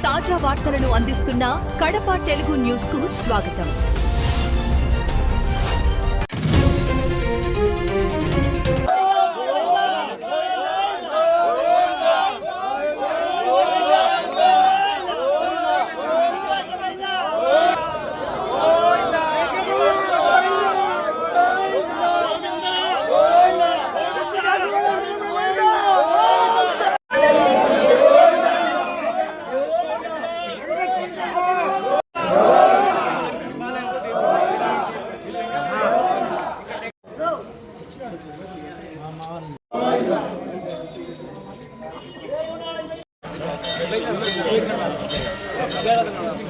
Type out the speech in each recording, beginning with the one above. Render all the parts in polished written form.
తాజా వార్తలను అందిస్తున్న కడప తెలుగు న్యూస్ కు స్వాగతం.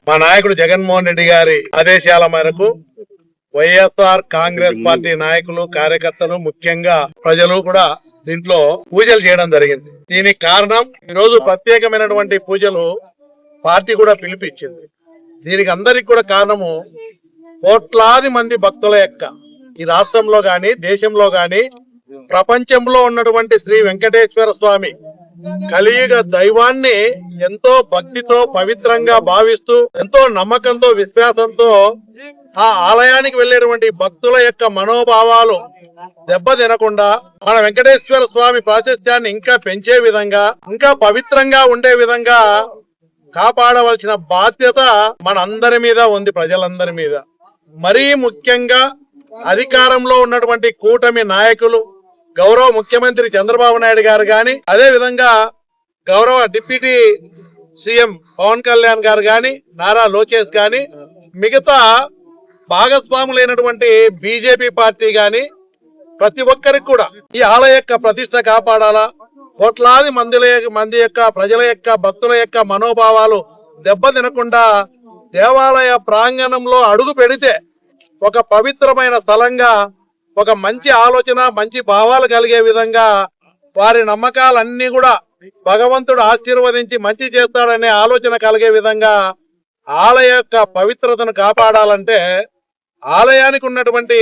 మా నాయకుడు జగన్మోహన్ రెడ్డి గారి ఆదేశాల మేరకు వైఎస్ఆర్ కాంగ్రెస్ పార్టీ నాయకులు, కార్యకర్తలు, ముఖ్యంగా ప్రజలు కూడా దీంట్లో పూజలు చేయడం జరిగింది. దీనికి కారణం ఈరోజు ప్రత్యేకమైనటువంటి పూజలు పార్టీ కూడా పిలిపించింది. దీనికి అందరికి కూడా కారణము కోట్లాది మంది భక్తుల యొక్క ఈ రాష్ట్రంలో గాని, దేశంలో గాని, ప్రపంచంలో ఉన్నటువంటి శ్రీ వెంకటేశ్వర స్వామి కలియుగ దైవాన్ని ఎంతో భక్తితో పవిత్రంగా భావిస్తూ, ఎంతో నమ్మకంతో, విశ్వాసంతో ఆ ఆలయానికి వెళ్లేటువంటి భక్తుల యొక్క మనోభావాలు దెబ్బతినకుండా మన వెంకటేశ్వర స్వామి ప్రాశస్త్యాన్ని ఇంకా పెంచే విధంగా, ఇంకా పవిత్రంగా ఉండే విధంగా కాపాడవలసిన బాధ్యత మన అందరి మీద ఉంది, ప్రజలందరి మీద. మరీ ముఖ్యంగా అధికారంలో ఉన్నటువంటి కూటమి నాయకులు, గౌరవ ముఖ్యమంత్రి చంద్రబాబు నాయుడు గారు గాని, అదే విధంగా గౌరవ డిప్యూటీ సీఎం పవన్ కళ్యాణ్ గారు గాని, నారా లోకేష్ గాని, మిగతా భాగస్వాములైనటువంటి బీజేపీ పార్టీ గాని, ప్రతి ఒక్కరికి కూడా ఈ ఆలయ యొక్క ప్రతిష్ట కాపాడాలా, కోట్లాది మంది యొక్క ప్రజల యొక్క భక్తుల యొక్క మనోభావాలు దెబ్బతినకుండా దేవాలయ ప్రాంగణంలో అడుగు పెడితే ఒక పవిత్రమైన స్థలంగా, ఒక మంచి ఆలోచన, మంచి భావాలు కలిగే విధంగా, వారి నమ్మకాలన్నీ కూడా భగవంతుడు ఆశీర్వదించి మంచి చేస్తాడనే ఆలోచన కలిగే విధంగా ఆలయ యొక్క పవిత్రతను కాపాడాలంటే ఆలయానికి ఉన్నటువంటి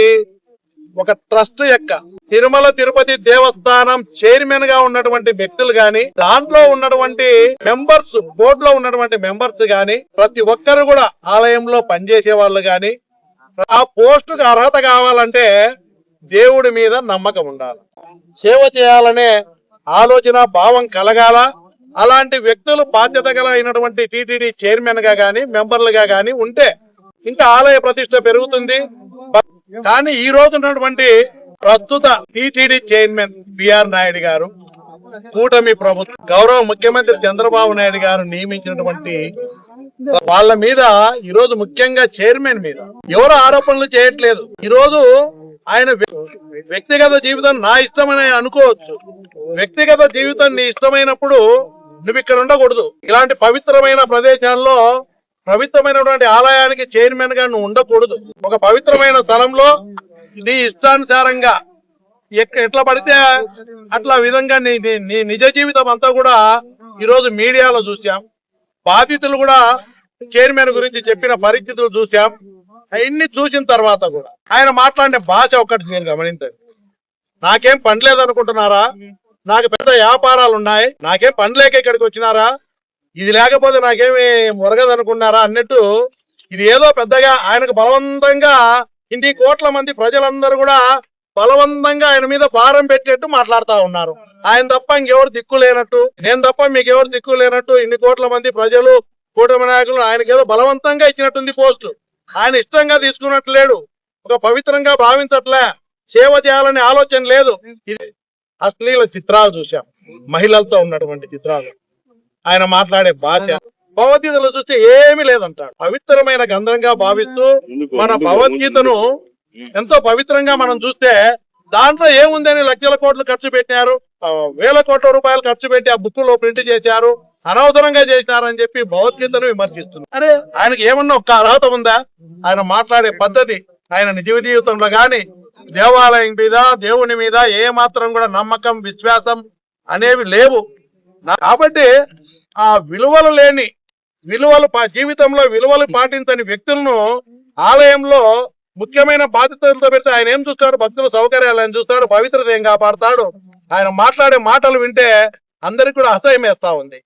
ఒక ట్రస్ట్ యొక్క తిరుమల తిరుపతి దేవస్థానం చైర్మన్ గా ఉన్నటువంటి వ్యక్తులు గాని, దాంట్లో ఉన్నటువంటి మెంబర్స్, బోర్డులో ఉన్నటువంటి మెంబర్స్ గాని, ప్రతి ఒక్కరు కూడా ఆలయంలో పనిచేసే వాళ్ళు గాని, ఆ పోస్టుకు అర్హత కావాలంటే దేవుడి మీద నమ్మకం ఉండాలి, సేవ చేయాలనే ఆలోచన భావం కలగాల. అలాంటి వ్యక్తులు బాధ్యత కలిగినటువంటి టీటీడీ చైర్మన్ గా గాని, మెంబర్లుగా గాని ఉంటే ఇంకా ఆలయ ప్రతిష్ట పెరుగుతుంది. కానీ ఈ రోజు ఉన్నటువంటి ప్రస్తుత టీటీడీ చైర్మన్ బిఆర్ నాయుడు గారు, కూటమి ప్రభుత్వం, గౌరవ ముఖ్యమంత్రి చంద్రబాబు నాయుడు గారు నియమించినటువంటి వాళ్ళ మీద ఈరోజు ముఖ్యంగా చైర్మన్ మీద ఎవరు ఆరోపణలు చేయట్లేదు. ఈరోజు ఆయన వ్యక్తిగత జీవితం నా ఇష్టమని అనుకోవచ్చు. వ్యక్తిగత జీవితం నీ ఇష్టమైనప్పుడు నువ్వు ఇక్కడ ఉండకూడదు. ఇలాంటి పవిత్రమైన ప్రదేశాల్లో, పవిత్రమైనటువంటి ఆలయానికి చైర్మన్ గా నువ్వు ఉండకూడదు. ఒక పవిత్రమైన స్థలంలో నీ ఇష్టానుసారంగా ఎట్లా పడితే అట్లా విధంగా నీ నిజ జీవితం అంతా కూడా ఈరోజు మీడియాలో చూసాం. బాధితులు కూడా చైర్మన్ గురించి చెప్పిన పరిస్థితులు చూసాం. అవన్నీ చూసిన తర్వాత కూడా ఆయన మాట్లాడిన భాష ఒక్కటి మీరు గమనించండి. నాకేం పని లేదనుకుంటున్నారా? నాకు పెద్ద వ్యాపారాలు ఉన్నాయి, నాకేం పని లేక ఇక్కడికి వచ్చినారా? ఇది లేకపోతే నాకేమి మొరగదనుకున్నారా అన్నట్టు, ఇది ఏదో పెద్దగా ఆయనకు బలవంతంగా ఇన్ని కోట్ల మంది ప్రజలందరూ కూడా బలవంతంగా ఆయన మీద భారం పెట్టేట్టు మాట్లాడుతూ ఉన్నారు. ఆయన తప్ప ఇంకెవరు దిక్కు లేనట్టు, నేను తప్ప మీకు ఎవరు దిక్కు లేనట్టు, ఇన్ని కోట్ల మంది ప్రజలు, కూటమి నాయకులు ఆయనకి ఏదో బలవంతంగా ఇచ్చినట్టుంది పోస్టు. ఆయన ఇష్టంగా తీసుకున్నట్టు లేడు, ఒక పవిత్రంగా భావించట్లే, సేవ చేయాలనే ఆలోచన లేదు. ఇది అశ్లీల చిత్రాలు చూసాం, మహిళలతో ఉన్నటువంటి చిత్రాలు. ఆయన మాట్లాడే భాష, భగవద్గీతలో చూస్తే ఏమీ లేదంటాడు. పవిత్రమైన గ్రంథంగా భావిస్తూ మన భగవద్గీతను ఎంతో పవిత్రంగా మనం చూస్తే దాంట్లో ఏముందని లక్షల కోట్లు ఖర్చు పెట్టారు, వేల కోట్ల రూపాయలు ఖర్చు పెట్టి ఆ బుక్ లో ప్రింట్ చేశారు, అనవసరంగా చేసినారని చెప్పి భగవద్గీతను విమర్శిస్తున్నారు. అరే ఆయనకి ఏమన్నా ఒక్క అర్హత ఉందా? ఆయన మాట్లాడే పద్ధతి, ఆయన నిజ జీవితంలో గాని దేవాలయం మీద, దేవుని మీద ఏ మాత్రం కూడా నమ్మకం, విశ్వాసం అనేవి లేవు. కాబట్టి ఆ విలువలు లేని, జీవితంలో విలువలు పాటించని వ్యక్తులను ఆలయంలో ముఖ్యమైన బాధ్యతలతో పెడితే ఆయన ఏం చూస్తాడు? భక్తుల సౌకర్యాలు ఏం చూస్తాడు? పవిత్రత ఏం కాపాడతాడు? ఆయన మాట్లాడే మాటలు వింటే అందరికి కూడా అసహ్యం వేస్తా ఉంది.